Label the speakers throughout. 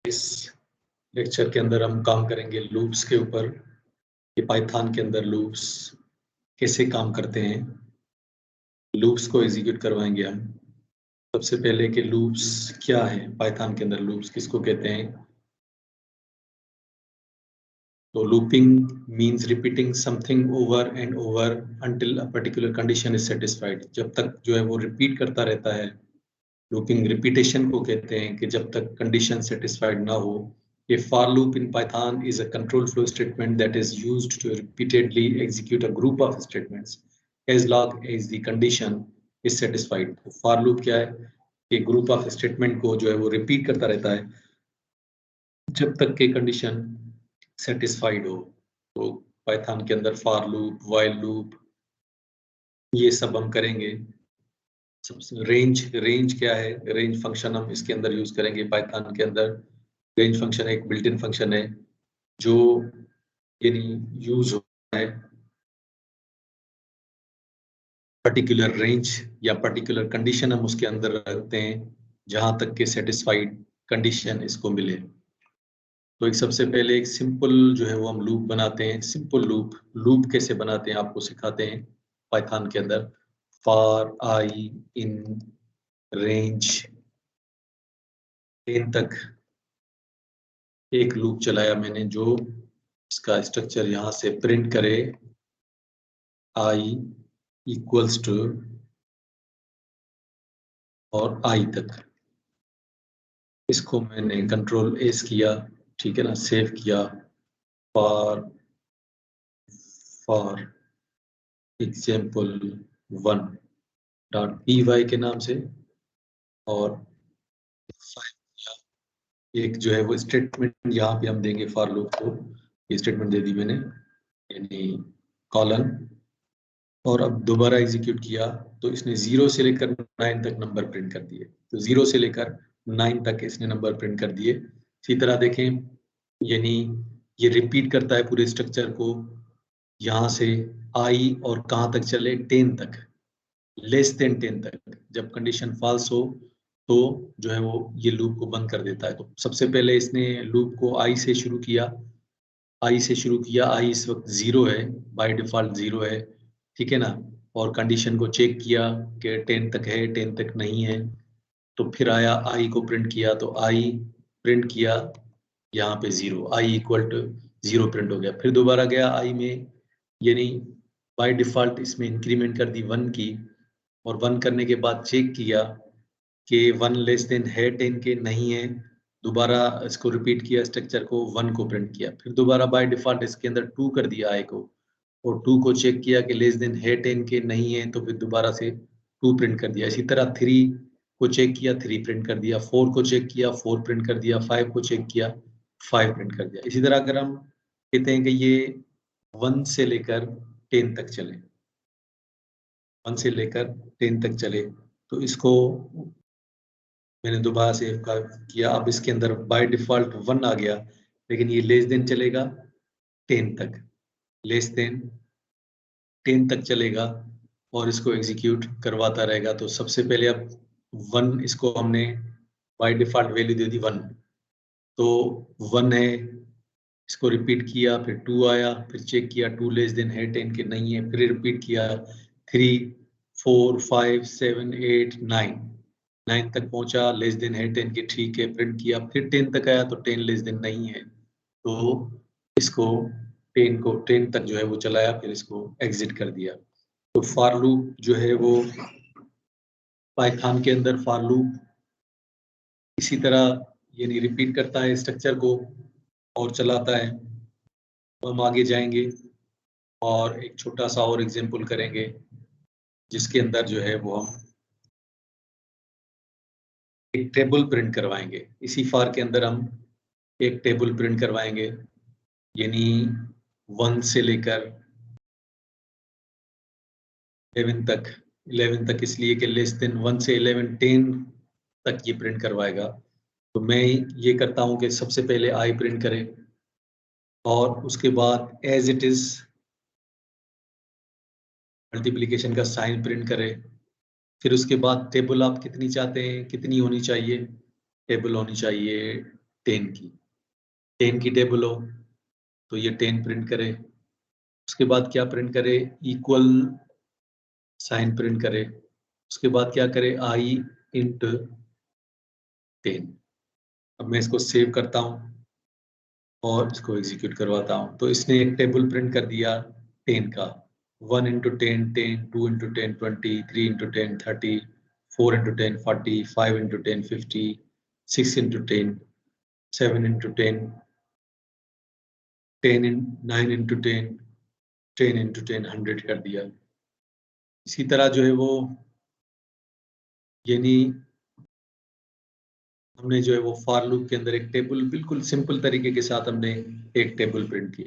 Speaker 1: इस लेक्चर के अंदर हम काम करेंगे लूप्स के ऊपर कि पाइथन के अंदर लूप्स कैसे काम करते हैं। लूप्स को एग्जीक्यूट करवाएंगे हम। सबसे पहले कि लूप्स क्या है, पाइथन के अंदर लूप्स किसको कहते हैं। तो looping means repeating something over and over until a particular condition is satisfied. जब तक जो है वो रिपीट करता रहता है, लूपिंग रिपीटेशन को कहते हैं कि जब तक कंडीशन सेटिस्फाइड ना हो। A for loop in Python is a control flow statement that is used to repeatedly execute a group of statements as long as the condition is satisfied। तो for loop क्या है कि group of statement को जो है वो repeat करता रहता है जब तक के कंडीशन सेटिस्फाइड हो। तो पाइथन के अंदर फॉर लूप, व्हाइल लूप, ये सब हम करेंगे। सबसे रेंज क्या है, रेंज फंक्शन हम इसके अंदर यूज करेंगे पाइथन के अंदर। रेंज फंक्शन एक बिल्ट इन फंक्शन है जो यानी यूज होता है पर्टिकुलर रेंज या पर्टिकुलर कंडीशन हम उसके अंदर रखते हैं जहां तक के सेटिस्फाइड कंडीशन इसको मिले। तो एक सबसे पहले एक सिंपल जो है वो हम लूप बनाते हैं। सिंपल लूप कैसे बनाते हैं आपको सिखाते हैं पाइथन के अंदर। फॉर आई इन रेंज 10 तक एक लूप चलाया मैंने जो इसका स्ट्रक्चर यहाँ से प्रिंट करे आई इक्वल्स टू और आई तक। इसको मैंने कंट्रोल एस किया, ठीक है ना, सेव किया। फॉर फॉर एग्जाम्पल 1.py के नाम से, और एक जो है वो स्टेटमेंट यहाँ पे हम देंगे फॉर लूप को। ये स्टेटमेंट दे दी मैंने, यानी कॉलन। और अब दोबारा एग्जीक्यूट किया तो इसने 0 से लेकर 9 तक नंबर प्रिंट कर दिए। तो 0 से लेकर 9 तक इसने नंबर प्रिंट कर दिए। इसी तरह देखें, यानी ये रिपीट करता है पूरे स्ट्रक्चर को यहाँ से आई और कहाँ तक चले, 10 तक, लेस देन 10 तक। जब कंडीशन फॉल्स हो तो जो है वो ये लूप को बंद कर देता है। तो सबसे पहले इसने लूप को आई से शुरू किया, आई इस वक्त 0 है, बाय डिफॉल्ट 0 है, ठीक है ना। और कंडीशन को चेक किया कि 10 तक है, 10 तक नहीं है। तो फिर आया आई को प्रिंट किया, तो आई प्रिंट किया यहाँ पे 0, आई इक्वल टू 0 प्रिंट हो गया। फिर दोबारा गया आई में, यानी बाय डिफॉल्ट इसमें इंक्रीमेंट कर दी 1 की, और 1 करने के बाद चेक किया कि 1 लेस देन है 10 के, नहीं है। दोबारा इसको रिपीट किया, स्ट्रक्चर को 1 को प्रिंट किया। फिर दोबारा बाय डिफॉल्ट इसके अंदर 2 कर दिया आई को, और 2 को चेक किया कि लेस देन है 10 के, नहीं है, तो फिर दोबारा से 2 प्रिंट कर दिया। इसी तरह 3 को चेक किया, 3 प्रिंट कर दिया। 4 को चेक किया, 4 प्रिंट कर दिया। 5 को चेक किया, 5 प्रिंट कर दिया। इसी तरह अगर हम कहते हैं कि ये 1 से लेकर 10 तक चले, 1 से लेकर 10 तक चले, तो इसको मैंने दोबारा सेव किया। अब इसके अंदर बाय डिफॉल्ट 1 आ गया, लेकिन ये लेस देन चलेगा 10 तक, लेस देन 10 तक चलेगा और इसको एग्जीक्यूट करवाता रहेगा। तो सबसे पहले अब 1 इसको हमने बाय डिफॉल्ट वैल्यू दे दी 1, तो 1 है, इसको रिपीट किया, फिर 2 आया, फिर चेक किया 2 लेस देन है 10 के, नहीं है, फिर रिपीट किया 3, 4, 5, 7, 8, 9 तक पहुंचा, लेस देन है 10 के, ठीक है, प्रिंट किया। फिर 10 तक आया तो 10 लेस देन नहीं है, तो इसको 10 तक जो है वो चलाया, फिर इसको एग्जिट कर दिया। तो फॉर लूप जो है वो पाइथन के अंदर फॉर लूप इसी तरह यानी रिपीट करता है स्ट्रक्चर को और चलाता है। तो हम आगे जाएंगे और एक छोटा सा और एग्जांपल करेंगे जिसके अंदर जो है वो हम एक टेबल प्रिंट करवाएंगे। इसी फॉर के अंदर हम एक टेबल प्रिंट करवाएंगे, यानी 1 से लेकर 11 तक। 11 तक इसलिए कि लेस देन 1 से 11, 10 तक ये प्रिंट करवाएगा। तो मैं ये करता हूँ कि सबसे पहले आई प्रिंट करें और उसके बाद एज इट इज मल्टीप्लिकेशन का साइन प्रिंट करें। फिर उसके बाद टेबल आप कितनी चाहते हैं, कितनी होनी चाहिए, टेबल होनी चाहिए 10 की टेबल हो तो ये 10 प्रिंट करे। उसके बाद क्या प्रिंट करे, इक्वल साइन प्रिंट करे। उसके बाद क्या करे, i इंटू 10। अब मैं इसको सेव करता हूँ और इसको एग्जीक्यूट करवाता हूँ। तो इसने एक टेबल प्रिंट कर दिया 10 का। 1 into 10 10, 2 into 10 20, 3 into 10 30, 4 into 10 40, 5 into 10 50, 6 into 10 7 into 10 10 9 into 10 10 into 10 100 कर दिया। इसी तरह जो है वो यानी हमने जो है वो फॉर लूप के अंदर एक टेबल बिल्कुल सिंपल तरीके के साथ हमने एक टेबल प्रिंट की।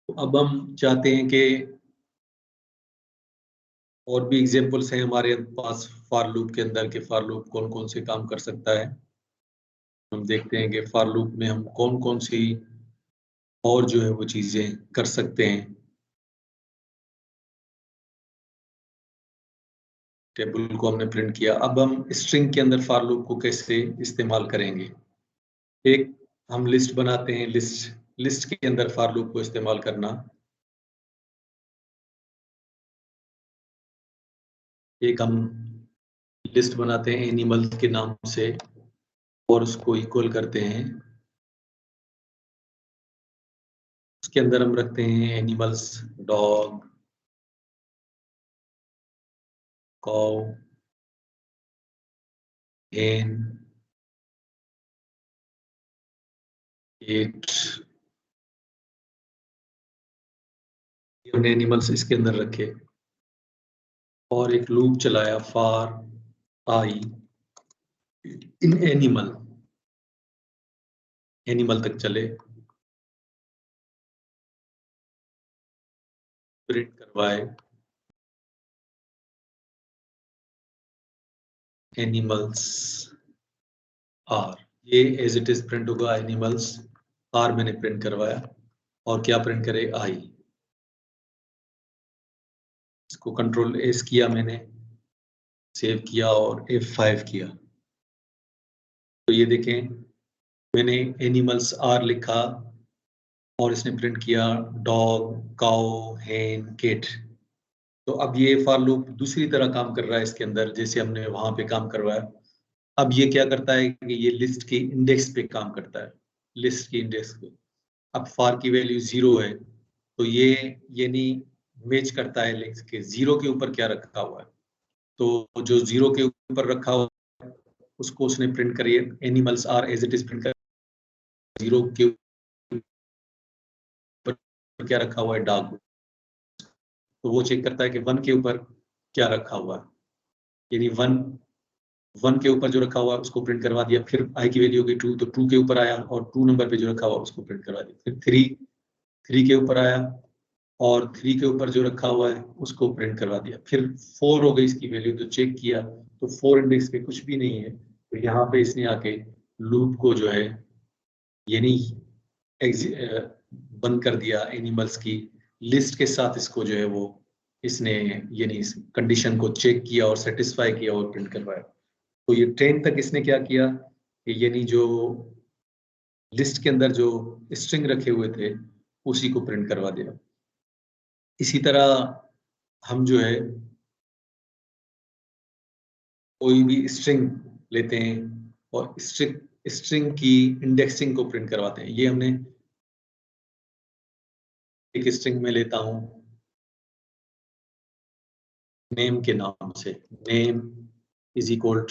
Speaker 1: तो अब हम चाहते हैं कि और भी एग्जांपल्स हैं हमारे पास फॉर लूप के अंदर के फॉर लूप कौन कौन से काम कर सकता है। हम देखते हैं कि फॉर लूप में हम कौन कौन सी और जो है वो चीजें कर सकते हैं। टेबल को हमने प्रिंट किया, अब हम स्ट्रिंग के अंदर फॉर लूप को कैसे इस्तेमाल करेंगे। एक हम लिस्ट बनाते हैं, लिस्ट के अंदर फॉर लूप को इस्तेमाल करना। एक हम लिस्ट बनाते हैं एनिमल्स के नाम से और उसको इक्वल करते हैं। उसके अंदर हम रखते हैं एनिमल्स, डॉग, काऊ, hen, एट। हमने एनिमल्स इसके अंदर रखे और एक लूप चलाया फॉर आई इन एनिमल तक चले, प्रिंट करवाए एनिमल्स आर। ये एज इट इज प्रिंट होगा, एनिमल्स आर मैंने प्रिंट करवाया और क्या प्रिंट करे, आई। इसको कंट्रोल एस किया मैंने, सेव किया और F5 किया। तो ये देखें मैंने एनिमल्स आर लिखा और इसने प्रिंट किया डॉग, काऊ, हेन, किट। तो अब ये फॉर लूप दूसरी तरह काम कर रहा है इसके अंदर, जैसे हमने वहां पे काम करवाया। अब ये क्या करता है कि ये लिस्ट के इंडेक्स पे काम करता है, लिस्ट की इंडेक्स पे। अब फॉर की वैल्यू 0 है तो ये नहीं मैच करता है लिस्ट के 0 के ऊपर क्या रखा हुआ है। तो जो 0 के ऊपर रखा हुआ है उसको उसने प्रिंट करिए, animals are as it is print कर। 0 के ऊपर क्या रखा हुआ है, डॉग। तो वो चेक करता है कि 1 के ऊपर क्या रखा हुआ है, यानी 1 के ऊपर जो रखा हुआ उसको प्रिंट करवा दिया। फिर आई की वैल्यू हो गई 2 तो 2 के ऊपर आया और 2 नंबर पे जो रखा हुआ उसको प्रिंट करवा दिया। फिर 3 के ऊपर आया और 3 के ऊपर जो रखा हुआ है उसको प्रिंट करवा दिया। फिर 4 हो गई इसकी वैल्यू तो चेक किया तो 4 इंडेक्स पे कुछ भी नहीं है। तो यहाँ पे इसने आके लूप को जो है यानी बंद कर दिया, एनिमल्स की लिस्ट के साथ इसको जो है वो इसने यानी इस कंडीशन को चेक किया और सेटिस्फाई किया और प्रिंट करवाया। तो ये 10 तक इसने क्या किया कि यानी जो लिस्ट के अंदर जो स्ट्रिंग रखे हुए थे उसी को प्रिंट करवा दिया। इसी तरह हम जो है कोई भी स्ट्रिंग लेते हैं और स्ट्रिंग की इंडेक्सिंग को प्रिंट करवाते हैं। ये हमने एक स्ट्रिंग में लेता हूं नेम के नाम से, name is equal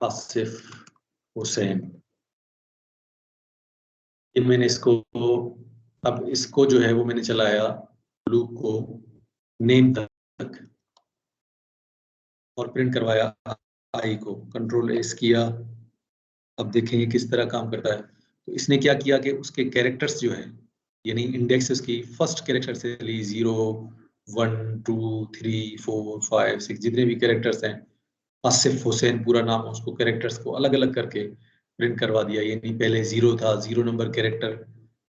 Speaker 1: Asif Hussain. ये मैंने इसको, अब इसको जो है वो मैंने चलाया लूप को नेम तक और प्रिंट करवाया आई को, कंट्रोल एस किया। अब देखेंगे किस तरह काम करता है। तो इसने क्या किया कि उसके कैरेक्टर्स जो है यानी इंडेक्स उसकी फर्स्ट कैरेक्टर से ली 0 1 2 3 4 5 6 जितने भी कैरेक्टर्स हैं, आसिफ हुसैन पूरा नाम, उसको कैरेक्टर्स को अलग अलग करके प्रिंट करवा दिया। यानी पहले 0 था, 0 नंबर कैरेक्टर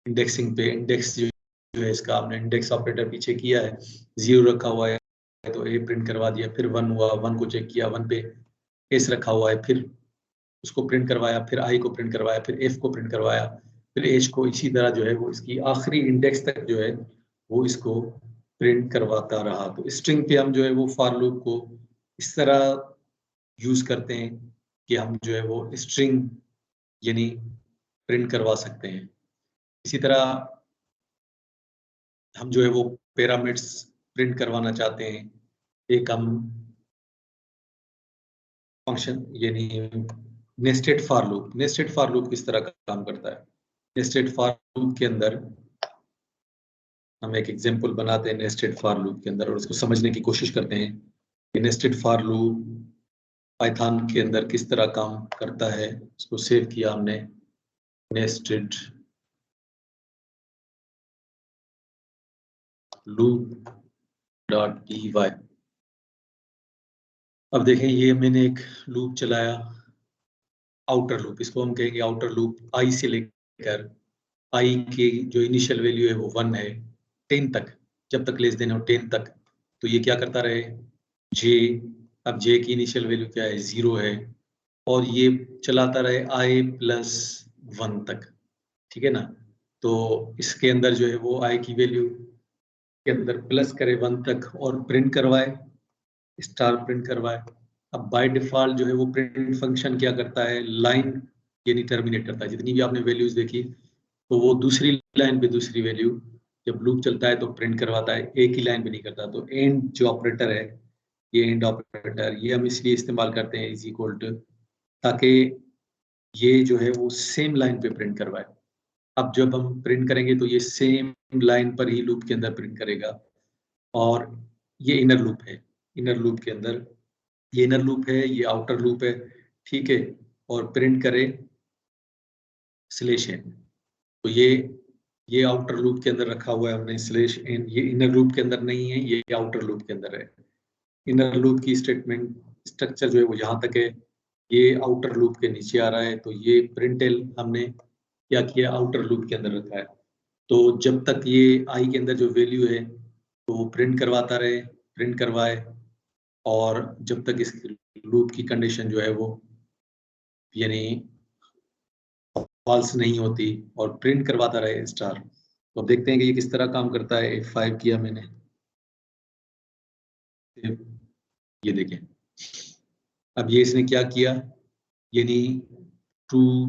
Speaker 1: इंडेक्सिंग पे, इंडेक्स जो है इसका आपने इंडेक्स ऑपरेटर पीछे किया है, 0 रखा हुआ है तो ए प्रिंट करवा दिया, फिर 1 हुआ, 1 को चेक किया, 1 पे एस रखा हुआ है, फिर उसको प्रिंट करवाया, फिर आई को प्रिंट करवाया, फिर एफ को प्रिंट करवाया, फिर एच को, इसी तरह जो है वो इसकी आखिरी इंडेक्स तक जो है वो इसको प्रिंट करवाता रहा। तो स्ट्रिंग पे हम जो है वो फॉर लूप को इस तरह यूज करते हैं कि हम जो है वो स्ट्रिंग यानी प्रिंट करवा सकते हैं। इसी तरह हम जो है वो पैरामीटर्स प्रिंट करवाना चाहते हैं। एक हम फंक्शन यानी नेस्टेड फॉर लूप किस तरह का काम करता है। नेस्टेड फॉर लूप के अंदर हम एक एग्जांपल बनाते हैं नेस्टेड फॉर लूप के अंदर, और उसको समझने की कोशिश करते हैं कि नेस्टेड फॉर लूप पाइथन के अंदर किस तरह काम करता है। इसको सेव किया हमने, नेस्टेड loop.py। अब देखें, ये मैंने एक लूप चलाया, आउटर लूप, इसको हम कहेंगे आउटर लूप। आई से लेकर आई की जो इनिशियल वैल्यू है वो 1 है, 10 तक, जब तक लेस देन हो 10 तक, तो ये क्या करता रहे, जे। अब जे की इनिशियल वैल्यू क्या है, 0 है, और ये चलाता रहे आई प्लस 1 तक, ठीक है ना। तो इसके अंदर जो है वो आई की वैल्यू के अंदर प्लस करे 1 तक और प्रिंट करवाए, स्टार प्रिंट करवाए। अब बाय डिफॉल्ट जो है वो प्रिंट फंक्शन क्या करता है, लाइन यानी टर्मिनेट करता है। जितनी भी आपने वैल्यूज देखी तो वो दूसरी लाइन पे दूसरी वैल्यू जब लूप चलता है तो प्रिंट करवाता है, एक ही लाइन पे नहीं करता। तो एंड जो ऑपरेटर है, ये एंड ऑपरेटर, ये हम इसलिए इस्तेमाल करते हैं इज इक्वल टू, ताकि ये जो है वो सेम लाइन पे प्रिंट करवाए। अब जब हम प्रिंट करेंगे तो ये सेम लाइन पर ही लूप के अंदर प्रिंट करेगा। और ये इनर लूप है, इनर लूप के अंदर ये इनर लूप है, ये आउटर लूप है, ठीक है। और प्रिंट करे स्लेश एन, तो ये आउटर लूप के अंदर रखा हुआ है हमने स्लेश एन, ये इनर लूप के अंदर नहीं है, ये आउटर लूप के अंदर है। इनर लूप की स्टेटमेंट स्ट्रक्चर जो है वो यहाँ तक है, ये आउटर लूप के नीचे आ रहा है। तो ये प्रिंटल हमने क्या किया, आउटर लूप के अंदर रखा है। तो जब तक ये आई के अंदर जो वैल्यू है तो वो प्रिंट करवाता रहे, प्रिंट करवाए, और जब तक इस लूप की कंडीशन जो है वो यानी फॉल्स नहीं होती, और प्रिंट करवाता रहे स्टार। तो देखते हैं कि ये किस तरह काम करता है। F5 किया मैंने, ये देखें, अब ये इसने क्या किया, यानी टू,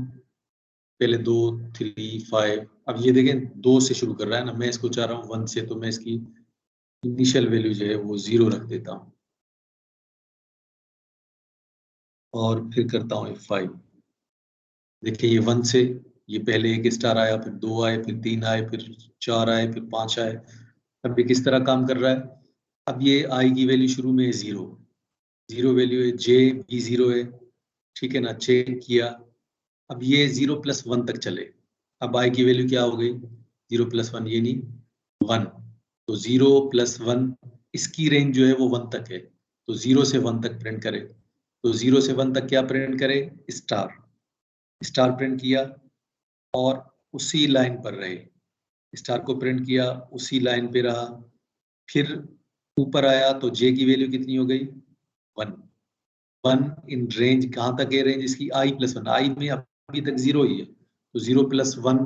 Speaker 1: पहले 2 3 5, अब ये देखें 2 से शुरू कर रहा है ना, मैं इसको चाह रहा हूँ 1 से, तो मैं इसकी इनिशियल वैल्यू जो है वो 0 रख देता हूँ और फिर करता हूँ F5। देखिए ये 1 से, ये पहले एक स्टार आया, फिर 2 आए, फिर 3 आए, फिर 4 आए, फिर 5 आए। अब ये किस तरह काम कर रहा है, अब ये आई की वैल्यू शुरू में है 0, 0 वैल्यू है, जे भी 0 है, ठीक है ना, चेक किया। अब ये 0 प्लस 1 तक चले, अब आई की वैल्यू क्या हो गई, 0 प्लस 1 ये नहीं 1, तो 0 प्लस 1 इसकी रेंज जो है वो 1 तक है, तो 0 से 1 तक प्रिंट करे। तो 0 से 1 तक क्या प्रिंट करे, स्टार, स्टार प्रिंट किया और उसी लाइन पर रहे, स्टार को प्रिंट किया, उसी लाइन पे रहा। फिर ऊपर आया तो जे की वैल्यू कितनी हो गई, 1, 1 इन रेंज, कहाँ तक है रेंज इसकी, आई प्लस 1, आई में अभी तक 0 ही है, तो 0 प्लस 1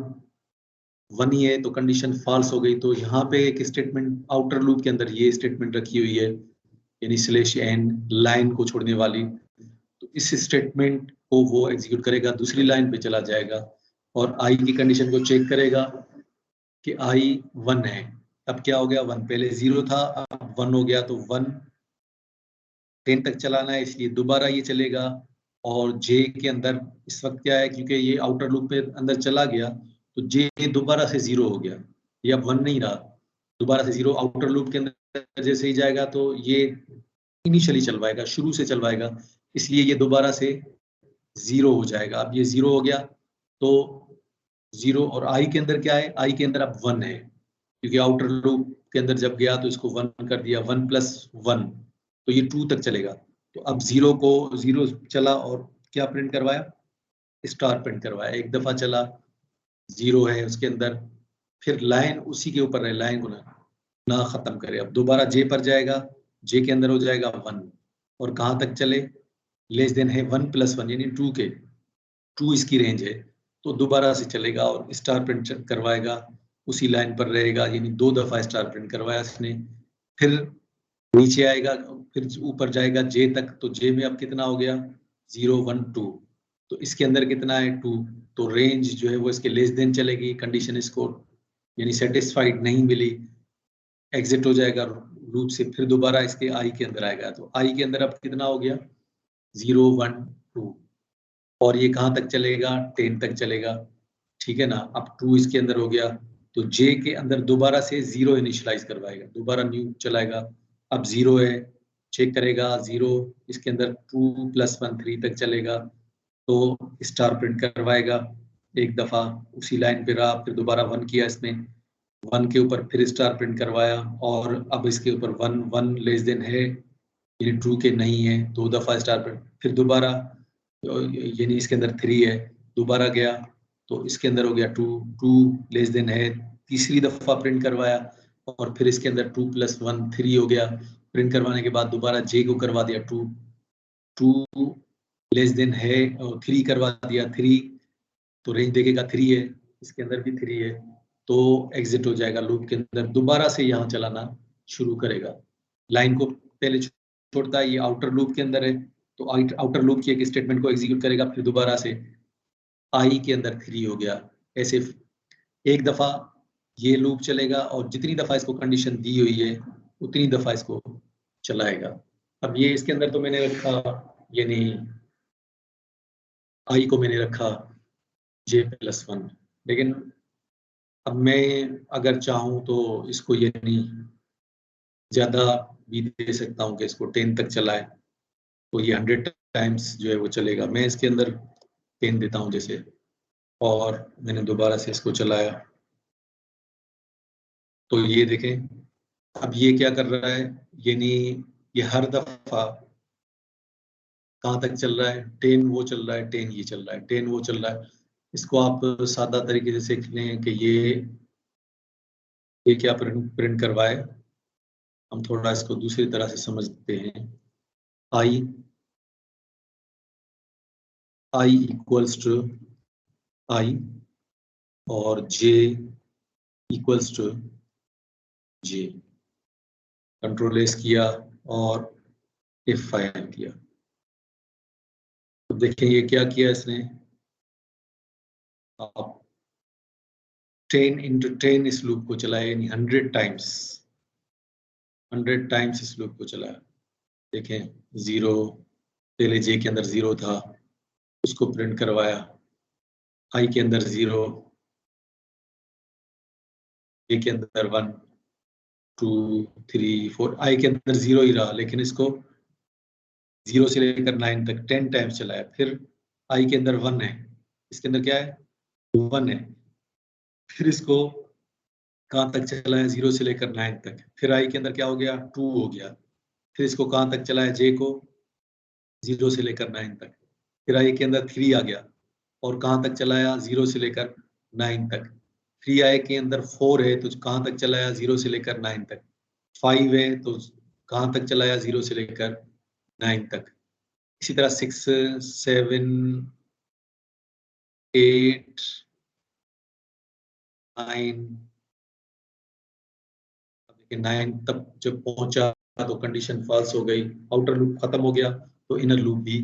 Speaker 1: 1 ही है, तो कंडीशन फॉल्स हो गई। तो यहाँ पे एक स्टेटमेंट आउटर लूप के अंदर ये स्टेटमेंट रखी हुई है, यानी स्लैश एन, लाइन को छोड़ने वाली। तो इस स्टेटमेंट को वो एग्जीक्यूट करेगा, दूसरी लाइन पे चला जाएगा और आई की कंडीशन को चेक करेगा कि आई 1 है। अब क्या हो गया, 1 पहले 0 था, अब 1 हो गया, तो 1 10 तक चलाना है, इसलिए दोबारा ये चलेगा। और जे के अंदर इस वक्त क्या है, क्योंकि ये आउटर लूप पे अंदर चला गया, तो जे दोबारा से 0 हो गया, ये अब 1 नहीं रहा, दोबारा से 0। आउटर लूप के अंदर जैसे ही जाएगा तो ये इनिशियली चलवाएगा, शुरू से चलवाएगा, इसलिए ये दोबारा से 0 हो जाएगा। अब ये 0 हो गया, तो 0, और आई के अंदर क्या है, आई के अंदर अब 1 है, क्योंकि आउटर लूप के अंदर जब गया तो इसको 1 कर दिया, 1 प्लस 1, तो ये 2 तक चलेगा। तो अब 0 को 0 चला और क्या प्रिंट करवाया, स्टार प्रिंट करवाया। एक दफा चला, 0 है उसके अंदर, फिर लाइन उसी के ऊपर है, लाइन को ना खत्म करे। अब दोबारा जे पर जाएगा जे के अंदर हो जाएगा 1 और कहाँ तक चले, लेस देन है 1 + 1 यानी 2 के, 2 इसकी रेंज है, तो दोबारा से चलेगा और स्टार प्रिंट करवाएगा, उसी लाइन पर रहेगा, यानी 2 दफा स्टार प्रिंट करवाया इसने। फिर नीचे आएगा, फिर ऊपर जाएगा जे तक, तो जे में अब कितना हो गया 0 1 2, तो इसके अंदर कितना है 2, तो रेंज जो है वो इसके लेस देन चलेगी, कंडीशन इसको यानी सेटिस्फाइड नहीं मिली, एग्जिट हो जाएगा लूप से, फिर दोबारा इसके आई के अंदर आएगा, तो आई के अंदर अब कितना हो गया 0 1 2, और ये कहाँ तक चलेगा 10 तक चलेगा, ठीक है ना। अब 2 इसके अंदर हो गया, तो जे के अंदर दोबारा से 0 इनिशियलाइज करवाएगा, दोबारा न्यू चलाएगा, अब 0 है, चेक करेगा 0, इसके अंदर 2 + 1 3 तक चलेगा, तो स्टार प्रिंट करवाएगा एक दफा, उसी लाइन पे रहा, फिर दोबारा 1 किया इसने, 1 के ऊपर फिर स्टार प्रिंट करवाया, और अब इसके ऊपर 1 1 लेस देन है, यानी ट्रू के नहीं है, 2 दफा स्टार प्रिंट, फिर दोबारा यानी इसके अंदर 3 है, दोबारा गया, तो इसके अंदर हो गया 2 2 लेस देन है, तीसरी दफा प्रिंट करवाया, और फिर इसके अंदर 2 + 1 3 हो गया, प्रिंट करवाने के बाद दोबारा जे को करवा दिया 2 2 लेस देन है, और 3 करवा दिया 3, तो रेंज देखेगा 3 है, इसके अंदर भी 3 है, तो एग्जिट हो जाएगा लूप के अंदर, दोबारा से यहाँ चलाना शुरू करेगा, लाइन को पहले छोड़ता है, ये आउटर लूप के अंदर है, तो आउटर लूप की एक स्टेटमेंट को एग्जीक्यूट करेगा, फिर दोबारा से आई के अंदर 3 हो गया, ऐसे एक दफा ये लूप चलेगा, और जितनी दफा इसको कंडीशन दी हुई है उतनी दफा इसको चलाएगा। अब ये इसके अंदर तो मैंने रखा, यानी आई को मैंने रखा j + 1, लेकिन अब मैं अगर चाहूँ तो इसको यानी ज्यादा भी दे सकता हूँ कि इसको 10 तक चलाए, तो ये 100 टाइम्स जो है वो चलेगा, मैं इसके अंदर 10 देता हूँ जैसे, और मैंने दोबारा से इसको चलाया, तो ये देखें अब ये क्या कर रहा है, यानी ये हर दफा कहाँ तक चल रहा है, 10 वो चल रहा है, 10 ये चल रहा है, 10 वो चल रहा है। इसको आप सादा तरीके से सीख लें कि ये क्या प्रिंट करवाए, हम थोड़ा इसको दूसरी तरह से समझते हैं। आई इक्वल्स टू आई और J equals to J, control S किया और F5 किया, तो देखें ये क्या किया इसने, आप 10 × 10 इस लूप को चलाया, यानी 100 टाइम्स इस लूप को चलाया। देखें 0, पहले जे के अंदर 0 था, उसको प्रिंट करवाया, आई के अंदर 0, ए के अंदर 1 2 3 4, आई के अंदर 0 ही रहा, लेकिन इसको 0 से लेकर 9 तक 10 टाइम्स चलाया। फिर आई के अंदर 1 है, इसके अंदर क्या है 1 है, फिर इसको कहाँ तक चलाया 0 से लेकर 9 तक, फिर आई के अंदर क्या हो गया 2 हो गया, फिर इसको कहाँ तक चलाया जे को 0 से लेकर 9 तक, फिर आई के अंदर 3 आ गया, और कहाँ तक चलाया 0 से लेकर 9 तक, 3 आई के अंदर 4 है, तो कहाँ तक चलाया 0 से लेकर 9 तक, 5 है तो कहाँ तक चलाया 0 से लेकर 9 तक, इसी तरह 6 7 8 9 तक जब पहुंचा तो कंडीशन फॉल्स हो गई, आउटर लूप खत्म हो गया, तो इनर लूप भी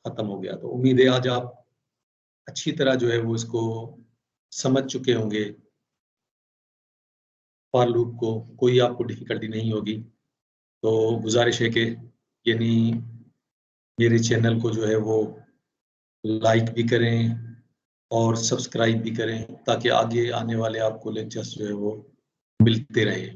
Speaker 1: खत्म हो गया। तो उम्मीद है आज आप अच्छी तरह जो है वो इसको समझ चुके होंगे, फॉर लूप को कोई आपको डिफिकल्टी नहीं होगी। तो गुजारिश है कि यानी मेरे चैनल को जो है वो लाइक भी करें और सब्सक्राइब भी करें, ताकि आगे आने वाले आपको लेक्चर्स जो है वो मिलते रहे।